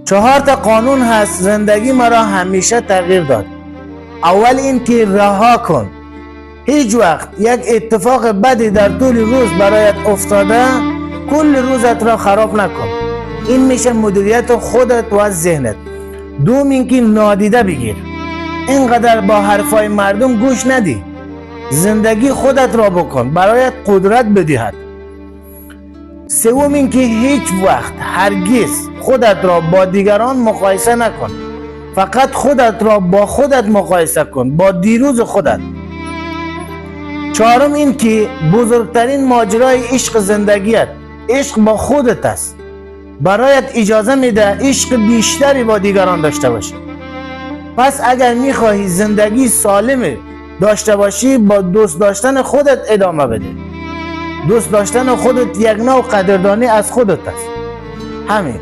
4 تا قانون هست زندگی مرا همیشه تغییر داد. اول این که رها کن. هیچ وقت یک اتفاق بدی در طول روز برایت افتاده کل روزت را خراب نکن. این میشه مدیریت خودت و ذهنت. دوم اینکه نادیده بگیر. اینقدر با حرفای مردم گوش ندی. زندگی خودت را بکن برایت قدرت بدهد. سوم اینکه هیچ وقت هرگز خودت را با دیگران مقایسه نکن. فقط خودت را با خودت مقایسه کن، با دیروز خودت. چهارم این که بزرگترین ماجرای عشق زندگیت عشق با خودت است. برایت اجازه میده عشق بیشتری با دیگران داشته باشی. پس اگر میخواهی زندگی سالم داشته باشی با دوست داشتن خودت ادامه بده. دوست داشتن خودت یک نوع قدردانی از خودت است. همین.